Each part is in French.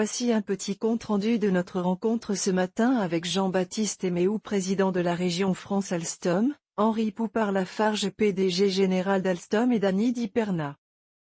Voici un petit compte-rendu de notre rencontre ce matin avec Jean-Baptiste Eméhou, président de la région France Alstom, Henri Poupart-Lafarge, PDG général d'Alstom, et Dany Di Perna.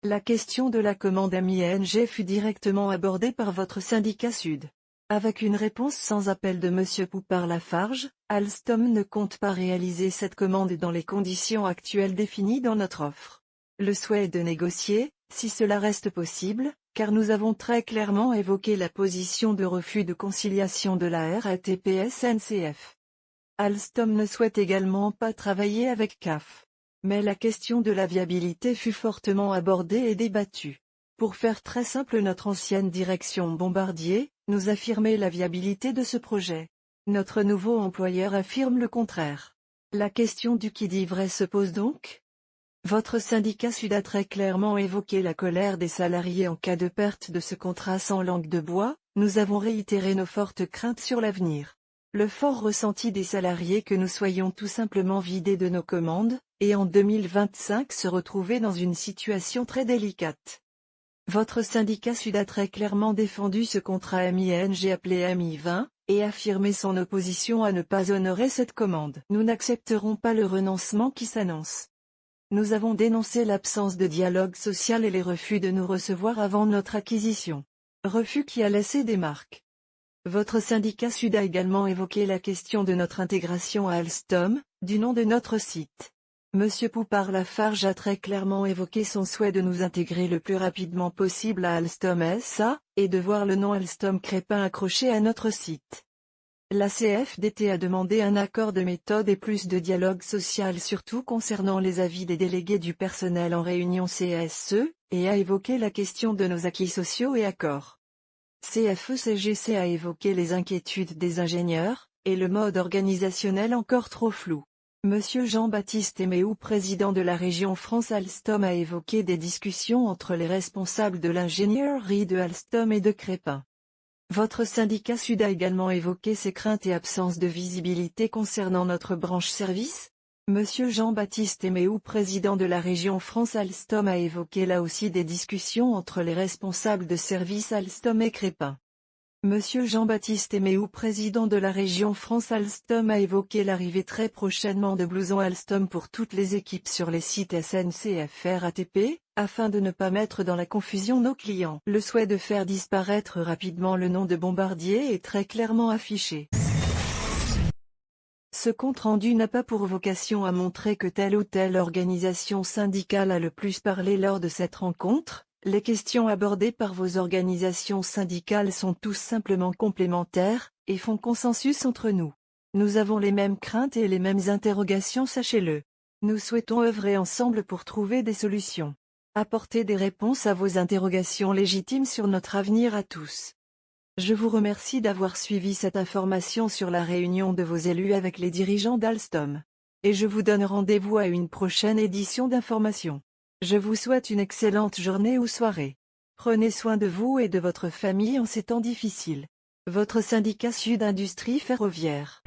La question de la commande AMI-ENG fut directement abordée par votre syndicat Sud. Avec une réponse sans appel de M. Poupart-Lafarge, Alstom ne compte pas réaliser cette commande dans les conditions actuelles définies dans notre offre. Le souhait est de négocier, si cela reste possible, car nous avons très clairement évoqué la position de refus de conciliation de la RATP-SNCF. Alstom ne souhaite également pas travailler avec CAF. Mais la question de la viabilité fut fortement abordée et débattue. Pour faire très simple, notre ancienne direction Bombardier nous affirmait la viabilité de ce projet. Notre nouveau employeur affirme le contraire. La question du qui dit vrai se pose donc ? Votre syndicat Sud a très clairement évoqué la colère des salariés en cas de perte de ce contrat sans langue de bois. Nous avons réitéré nos fortes craintes sur l'avenir. Le fort ressenti des salariés que nous soyons tout simplement vidés de nos commandes, et en 2025 se retrouver dans une situation très délicate. Votre syndicat Sud a très clairement défendu ce contrat AMI-ENG appelé AMI-20, et affirmé son opposition à ne pas honorer cette commande. Nous n'accepterons pas le renoncement qui s'annonce. Nous avons dénoncé l'absence de dialogue social et les refus de nous recevoir avant notre acquisition. Refus qui a laissé des marques. Votre syndicat Sud a également évoqué la question de notre intégration à Alstom, du nom de notre site. M. Poupart-Lafarge a très clairement évoqué son souhait de nous intégrer le plus rapidement possible à Alstom SA, et de voir le nom Alstom Crépin accroché à notre site. La CFDT a demandé un accord de méthode et plus de dialogue social, surtout concernant les avis des délégués du personnel en réunion CSE, et a évoqué la question de nos acquis sociaux et accords. CFE-CGC a évoqué les inquiétudes des ingénieurs, et le mode organisationnel encore trop flou. Monsieur Jean-Baptiste Eméhou, président de la région France Alstom, a évoqué des discussions entre les responsables de l'ingénierie de Alstom et de Crépin. Votre syndicat Sud a également évoqué ses craintes et absence de visibilité concernant notre branche service. Monsieur Jean-Baptiste Eméhou, président de la région France Alstom, a évoqué là aussi des discussions entre les responsables de service Alstom et Crépin. Monsieur Jean-Baptiste Eméhou, président de la région France Alstom, a évoqué l'arrivée très prochainement de blousons Alstom pour toutes les équipes sur les sites SNCF RATP, afin de ne pas mettre dans la confusion nos clients. Le souhait de faire disparaître rapidement le nom de Bombardier est très clairement affiché. Ce compte-rendu n'a pas pour vocation à montrer que telle ou telle organisation syndicale a le plus parlé lors de cette rencontre. Les questions abordées par vos organisations syndicales sont tous simplement complémentaires, et font consensus entre nous. Nous avons les mêmes craintes et les mêmes interrogations, sachez-le. Nous souhaitons œuvrer ensemble pour trouver des solutions. Apporter des réponses à vos interrogations légitimes sur notre avenir à tous. Je vous remercie d'avoir suivi cette information sur la réunion de vos élus avec les dirigeants d'Alstom. Et je vous donne rendez-vous à une prochaine édition d'information. Je vous souhaite une excellente journée ou soirée. Prenez soin de vous et de votre famille en ces temps difficiles. Votre syndicat Sud Industrie Ferroviaire.